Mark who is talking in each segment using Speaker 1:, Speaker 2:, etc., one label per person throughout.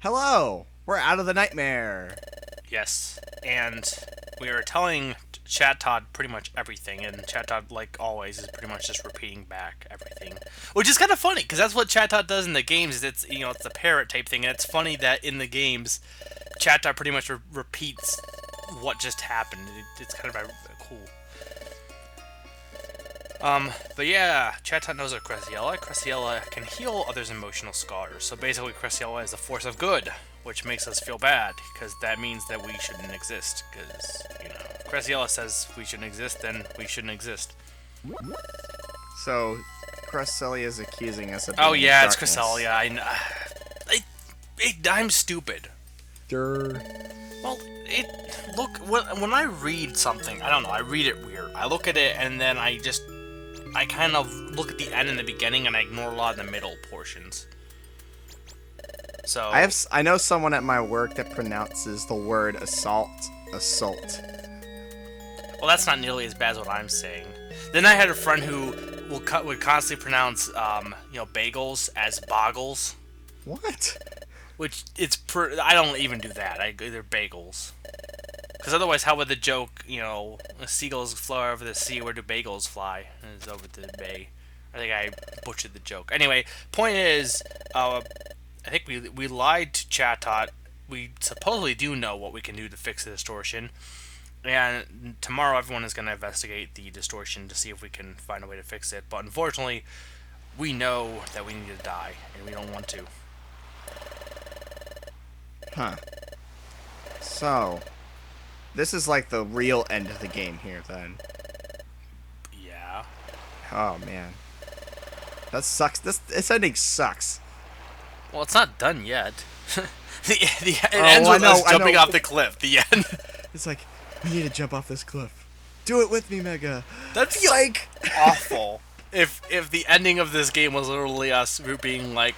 Speaker 1: Hello! We're out of the nightmare.
Speaker 2: Yes, and we are telling Chat Todd pretty much everything, and Chat Todd, like always, is pretty much just repeating back everything, which is kind of funny because that's what Chat Todd does in the games. Is it's a parrot type thing, and it's funny that in the games, Chat Todd pretty much repeats what just happened. It's kind of cool. But yeah, Chat Todd knows of Cresiella. Cresiella can heal others' emotional scars. So basically, Cresiella is a force of good, which makes us feel bad, because that means that we shouldn't exist. Because, Cresiella says we shouldn't exist, then we shouldn't exist.
Speaker 1: So, Cresselia is accusing us of
Speaker 2: Oh
Speaker 1: being
Speaker 2: yeah, it's
Speaker 1: darkness.
Speaker 2: Cresiella. I'm stupid.
Speaker 1: Durr.
Speaker 2: Well, look, when I read something, I don't know, I read it weird. I look at it and then I kind of look at the end and the beginning and I ignore a lot of the middle portions. So
Speaker 1: I know someone at my work that pronounces the word assault.
Speaker 2: well, that's not nearly as bad as what I'm saying. Then I had a friend who would constantly pronounce bagels as boggles.
Speaker 1: What?
Speaker 2: Which I don't even do that. They're bagels. Because otherwise, how would the joke, seagulls fly over the sea, where do bagels fly? It's over the bay. I think I butchered the joke. Anyway, point is, I think we lied to Chatot. We supposedly do know what we can do to fix the distortion. And tomorrow everyone is going to investigate the distortion to see if we can find a way to fix it. But unfortunately, we know that we need to die, and we don't want to.
Speaker 1: Huh. So, this is like the real end of the game here, then.
Speaker 2: Yeah.
Speaker 1: Oh, man. That sucks. This ending sucks.
Speaker 2: Well, it's not done yet. It ends with
Speaker 1: I
Speaker 2: us jumping
Speaker 1: know.
Speaker 2: off the cliff. The end.
Speaker 1: It's like, we need to jump off this cliff. Do it with me, Mega.
Speaker 2: That'd be
Speaker 1: like
Speaker 2: awful. If the ending of this game was literally us being like,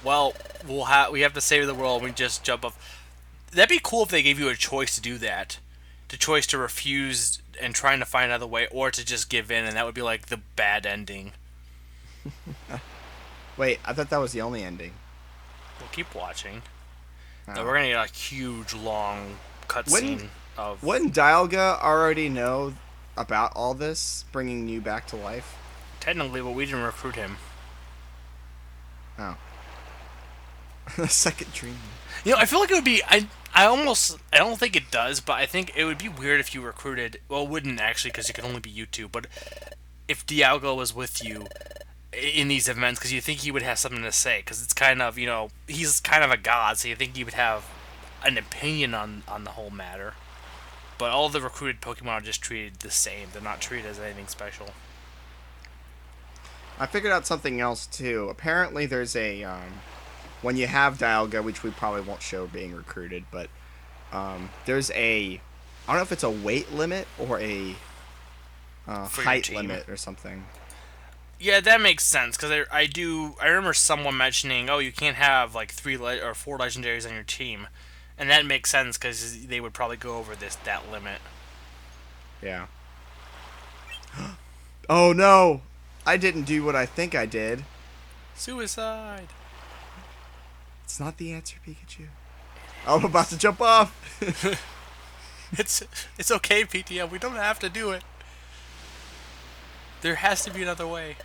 Speaker 2: well, we have to save the world. We just jump off. That'd be cool if they gave you a choice to do that, the choice to refuse and trying to find another way, or to just give in, and that would be like the bad ending.
Speaker 1: Wait, I thought that was the only ending.
Speaker 2: We'll keep watching.
Speaker 1: Oh.
Speaker 2: No, we're gonna get a huge long cutscene of.
Speaker 1: Wouldn't Dialga already know about all this, bringing you back to life?
Speaker 2: Technically, but we didn't recruit him.
Speaker 1: Oh. The second dream.
Speaker 2: I feel like it would be. I don't think it does, but I think it would be weird if you recruited. Well, it wouldn't actually, because it could only be you two. But if Dialgo was with you in these events, because you think he would have something to say, because it's kind of he's kind of a god, so you think he would have an opinion on the whole matter. But all the recruited Pokemon are just treated the same. They're not treated as anything special.
Speaker 1: I figured out something else too. Apparently, there's a when you have Dialga, which we probably won't show being recruited, but there's I don't know if it's a weight limit or a height limit or something.
Speaker 2: Yeah, that makes sense, because I remember someone mentioning, oh, you can't have like 3 or 4 legendaries on your team, and that makes sense because they would probably go over that limit.
Speaker 1: Yeah. Oh no! I didn't do what I think I did.
Speaker 2: Suicide.
Speaker 1: It's not the answer, Pikachu. I'm about to jump off.
Speaker 2: It's okay, PTM. We don't have to do it. There has to be another way.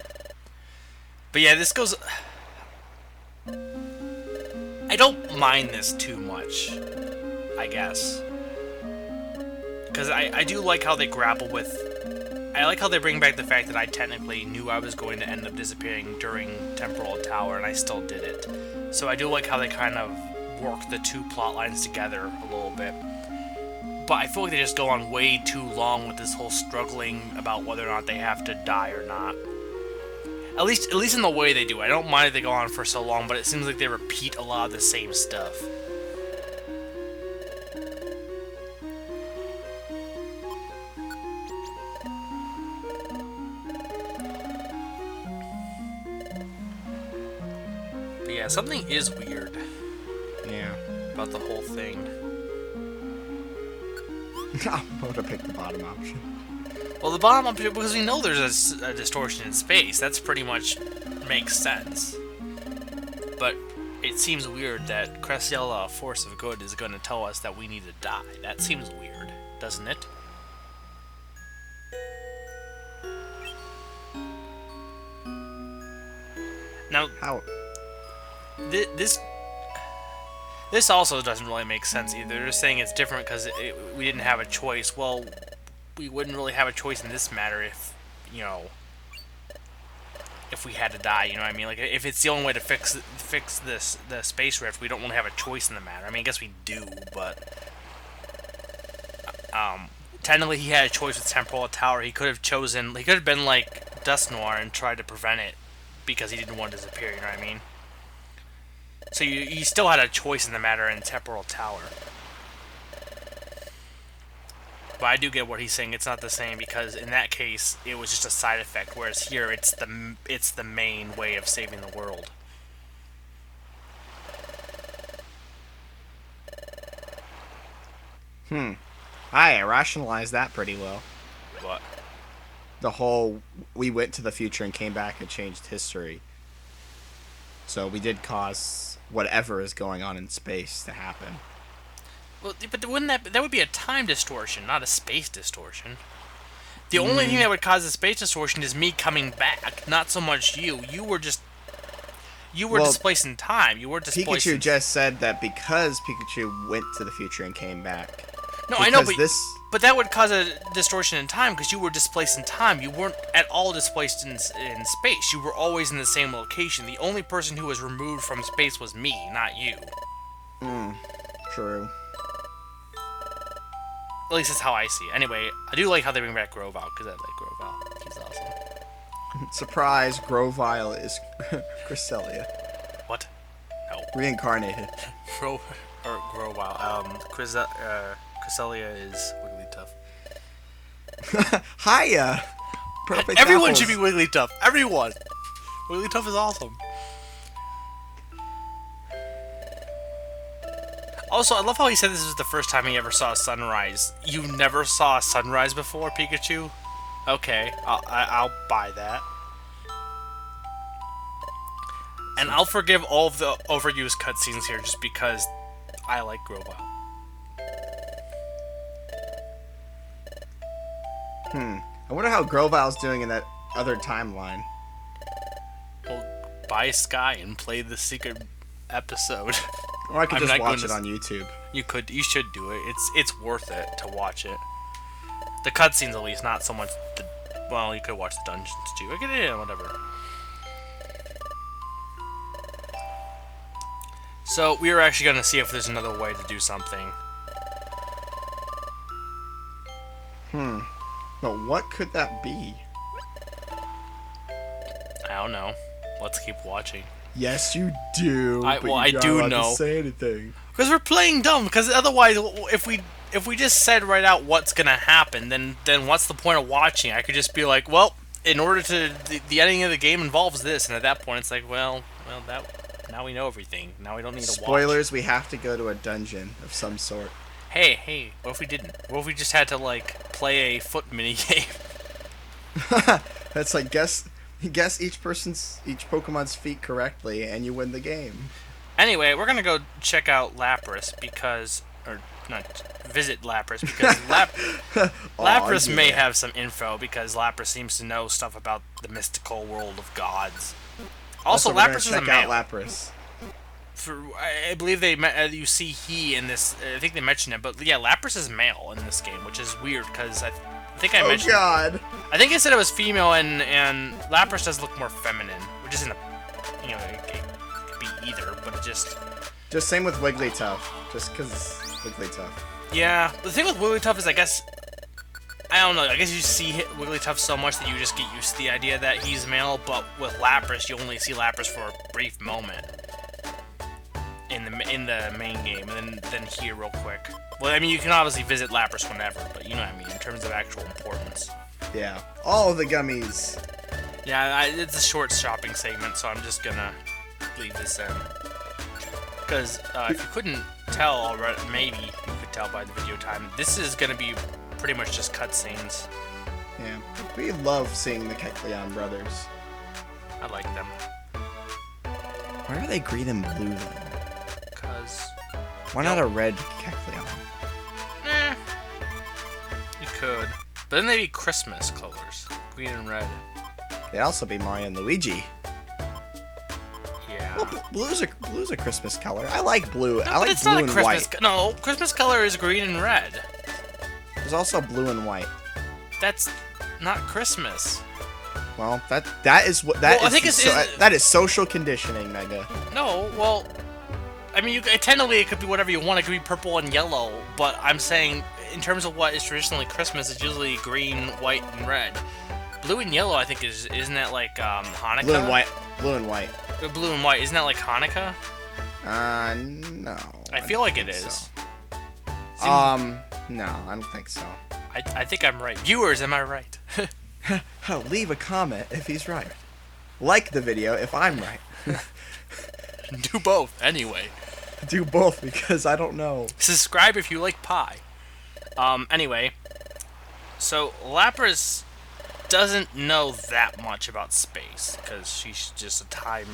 Speaker 2: But yeah, this goes. I don't mind this too much, I guess, because I do like how they grapple with. I like how they bring back the fact that I technically knew I was going to end up disappearing during Temporal Tower, and I still did it. So I do like how they kind of work the two plot lines together a little bit. But I feel like they just go on way too long with this whole struggling about whether or not they have to die or not. At least in the way they do. I don't mind if they go on for so long, but it seems like they repeat a lot of the same stuff. But yeah, something is weird.
Speaker 1: Yeah.
Speaker 2: About the whole thing.
Speaker 1: I'm going to pick the bottom option.
Speaker 2: Well, the bottom up here, because we know there's a distortion in space. That's pretty much makes sense. But it seems weird that Cresiella, force of good, is going to tell us that we need to die. That seems weird, doesn't it? Now,
Speaker 1: How?
Speaker 2: this also doesn't really make sense either. They're just saying it's different because we didn't have a choice. Well, we wouldn't really have a choice in this matter if, if we had to die. You know what I mean? Like, if it's the only way to fix the space rift, we don't really have a choice in the matter. I mean, I guess we do, but technically he had a choice with Temporal Tower. He could have been like Dust Noir and tried to prevent it because he didn't want to disappear. You know what I mean? So you still had a choice in the matter in Temporal Tower. But I do get what he's saying. It's not the same because in that case it was just a side effect, whereas here it's the main way of saving the world.
Speaker 1: I rationalized that pretty well.
Speaker 2: What?
Speaker 1: The whole we went to the future and came back and changed history. So we did cause whatever is going on in space to happen.
Speaker 2: Well, but wouldn't that would be a time distortion, not a space distortion? The only thing that would cause a space distortion is me coming back, not so much you. You were displaced in time. You were displaced.
Speaker 1: Pikachu just said that because Pikachu went to the future and came back.
Speaker 2: No, I know, but that would cause a distortion in time because you were displaced in time. You weren't at all displaced in space. You were always in the same location. The only person who was removed from space was me, not you.
Speaker 1: True.
Speaker 2: At least that's how I see it. Anyway, I do like how they bring back Grovyle, because I like Grovyle. He's awesome.
Speaker 1: Surprise, Grovyle is Cresselia.
Speaker 2: What? No.
Speaker 1: Reincarnated.
Speaker 2: Grovyle. Cresselia is Wigglytuff.
Speaker 1: Hiya! Perfect
Speaker 2: Everyone
Speaker 1: apples.
Speaker 2: should be Wigglytuff. Everyone! Wigglytuff is awesome. Also, I love how he said this was the first time he ever saw a sunrise. You never saw a sunrise before, Pikachu? Okay, I'll buy that. And I'll forgive all of the overused cutscenes here just because I like Grovyle.
Speaker 1: I wonder how Grovyle's doing in that other timeline.
Speaker 2: Well, buy Sky and play the secret episode.
Speaker 1: Or I could just watch it on YouTube.
Speaker 2: You should do it. It's worth it to watch it. The cutscenes, at least, not so much. Well, you could watch the dungeons too. Whatever. So we are actually going to see if there's another way to do something.
Speaker 1: But what could that be?
Speaker 2: I don't know. Let's keep watching.
Speaker 1: Yes, you do.
Speaker 2: I do know.
Speaker 1: To say anything.
Speaker 2: Because we're playing dumb. Because otherwise, if we just said right out what's gonna happen, then what's the point of watching? I could just be like, well, in order to the ending of the game involves this, and at that point, it's like, well, that now we know everything. Now we don't need to watch.
Speaker 1: Spoilers. We have to go to a dungeon of some sort.
Speaker 2: Hey, what if we didn't? What if we just had to, like, play a foot minigame?
Speaker 1: That's like guess each Pokemon's feet correctly, and you win the game.
Speaker 2: Anyway, we're gonna go check out Lapras visit Lapras because Lapras may have some info because Lapras seems to know stuff about the mystical world of gods. Also, Lapras is a male.
Speaker 1: Out Lapras.
Speaker 2: I believe you see he in this. I think they mentioned it, but yeah, Lapras is male in this game, which is weird because I think I mentioned.
Speaker 1: Oh God!
Speaker 2: I think I said it was female, and Lapras does look more feminine, which isn't it could be either, but it just
Speaker 1: same with Wigglytuff, just because Wigglytuff.
Speaker 2: Yeah, the thing with Wigglytuff is, I don't know. I guess you see Wigglytuff so much that you just get used to the idea that he's male, but with Lapras, you only see Lapras for a brief moment in the main game, and then here real quick. Well, I mean, you can obviously visit Lapras whenever, but you know what I mean, in terms of actual importance.
Speaker 1: Yeah, all the gummies.
Speaker 2: Yeah, it's a short shopping segment, so I'm just gonna leave this in. Because if you couldn't tell already, maybe you could tell by the video time, this is gonna be pretty much just cutscenes.
Speaker 1: Yeah, we love seeing the Kecleon brothers.
Speaker 2: I like them.
Speaker 1: Why are they green and blue though? Why not a red Kecleon?
Speaker 2: Eh, you could. But then they'd be Christmas colors. Green and red.
Speaker 1: They'd also be Mario and Luigi.
Speaker 2: Yeah.
Speaker 1: Well, blue's a Christmas color. I like blue.
Speaker 2: No,
Speaker 1: I
Speaker 2: but
Speaker 1: like
Speaker 2: it's
Speaker 1: blue
Speaker 2: not a
Speaker 1: and
Speaker 2: Christmas.
Speaker 1: white.
Speaker 2: No, Christmas color is green and red.
Speaker 1: There's also blue and white.
Speaker 2: That's not Christmas.
Speaker 1: Well, that is what that
Speaker 2: Well, I
Speaker 1: is.
Speaker 2: think
Speaker 1: That is social conditioning, Mega.
Speaker 2: No, well, I mean, technically it could be whatever you want. It could be purple and yellow, but I'm saying in terms of what is traditionally Christmas, it's usually green, white, and red. Blue and yellow, I think, isn't that like Hanukkah?
Speaker 1: Blue and white. Blue and white.
Speaker 2: Blue and white, isn't that like Hanukkah?
Speaker 1: No.
Speaker 2: I feel like it is.
Speaker 1: So. No, I don't think so.
Speaker 2: I think I'm right. Viewers, am I right?
Speaker 1: Oh, leave a comment if he's right. Like the video if I'm right.
Speaker 2: Do both, anyway.
Speaker 1: Do both because I don't know.
Speaker 2: Subscribe if you like pie. Anyway. So, Lapras doesn't know that much about space, because she's just a Time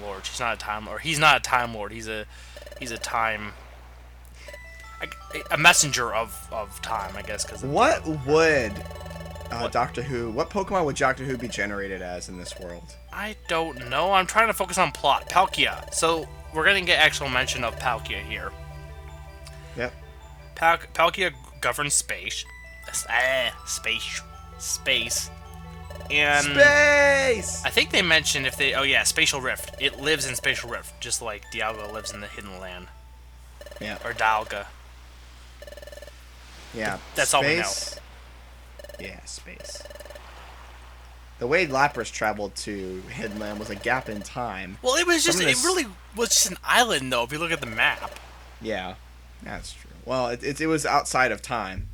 Speaker 2: Lord. She's not a Time Lord. He's not a Time Lord. He's a time... a messenger of time, I guess.
Speaker 1: What would Doctor Who... What Pokemon would Doctor Who be generated as in this world?
Speaker 2: I don't know. I'm trying to focus on plot. Palkia. So, we're going to get actual mention of Palkia here.
Speaker 1: Yep.
Speaker 2: Palkia governs space. Space. And
Speaker 1: Space!
Speaker 2: I think they mentioned if they... Oh, yeah, Spatial Rift. It lives in Spatial Rift, just like Dialga lives in the Hidden Land.
Speaker 1: Yeah.
Speaker 2: Or Dialga.
Speaker 1: Yeah.
Speaker 2: That's all we know.
Speaker 1: Yeah, space. The way Lapras traveled to Hidden Land was a gap in time.
Speaker 2: Well, it was just... It really was just an island, though, if you look at the map.
Speaker 1: Yeah, that's true. Well, it was outside of time.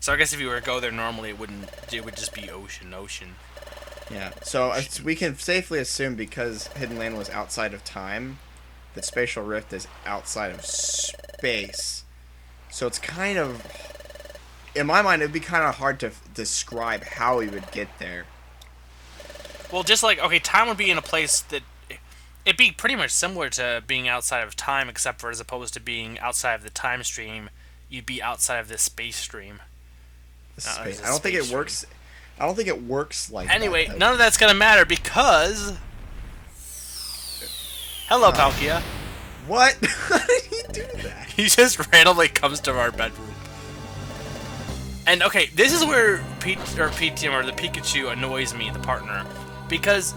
Speaker 2: So I guess if you were to go there normally, it would just be ocean.
Speaker 1: Yeah, so we can safely assume because Hidden Land was outside of time, that Spatial Rift is outside of space. So it's kind of... In my mind, it would be kind of hard to describe how we would get there.
Speaker 2: Well, just like, okay, time would be in a place that... It'd be pretty much similar to being outside of time, except for as opposed to being outside of the time stream, you'd be outside of the space stream.
Speaker 1: Space. I don't think it works. I don't think it works like
Speaker 2: anyway,
Speaker 1: that.
Speaker 2: None of that's gonna matter because... Hello, Palkia.
Speaker 1: What? How did he do that?
Speaker 2: He just randomly comes to our bedroom. And okay, this is where PTM or the Pikachu annoys me, the partner, because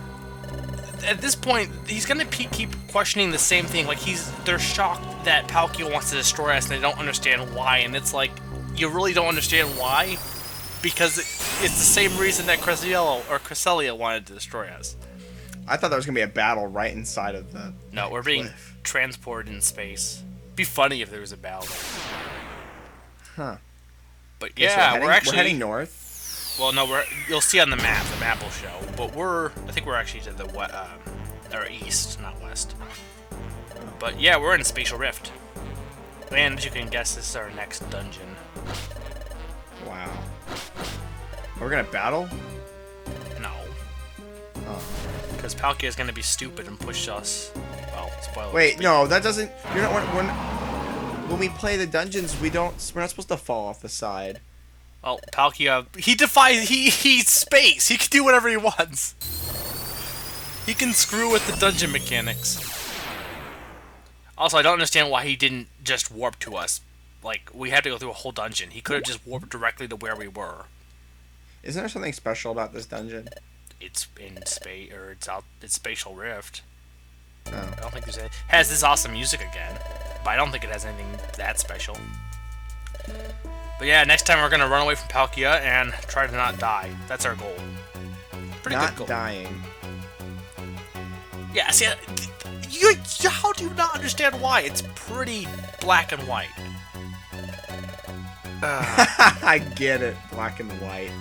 Speaker 2: at this point he's gonna keep questioning the same thing. Like they're shocked that Palkia wants to destroy us, and they don't understand why. And it's like, you really don't understand why, because it's the same reason that Cresselia wanted to destroy us.
Speaker 1: I thought there was gonna be a battle right inside of the.
Speaker 2: No, we're being transported in space. Be funny if there was a battle.
Speaker 1: Huh.
Speaker 2: But yeah,
Speaker 1: we're heading north.
Speaker 2: Well, no, you'll see on the map. The map will show. But I think we're actually to the or east, not west. But yeah, we're in a Spatial Rift. And as you can guess, this is our next dungeon.
Speaker 1: Wow. We're gonna battle?
Speaker 2: No.
Speaker 1: Oh.
Speaker 2: Because Palkia is gonna be stupid and push us. Well, spoilers.
Speaker 1: Wait, no, that doesn't. You're not. When we play the dungeons, we're not supposed to fall off the side.
Speaker 2: Well, Palkia, he's space. He can do whatever he wants. He can screw with the dungeon mechanics. Also, I don't understand why he didn't just warp to us. Like, we had to go through a whole dungeon. He could have just warped directly to where we were.
Speaker 1: Isn't there something special about this dungeon?
Speaker 2: It's in space, or it's Spatial Rift.
Speaker 1: Oh.
Speaker 2: I don't think it has this awesome music again, but I don't think it has anything that special. But yeah, next time we're gonna run away from Palkia and try to not die. That's our goal. Pretty good goal.
Speaker 1: Not dying.
Speaker 2: Yeah, see, how do you not understand why? It's pretty black and white.
Speaker 1: I get it, black and white.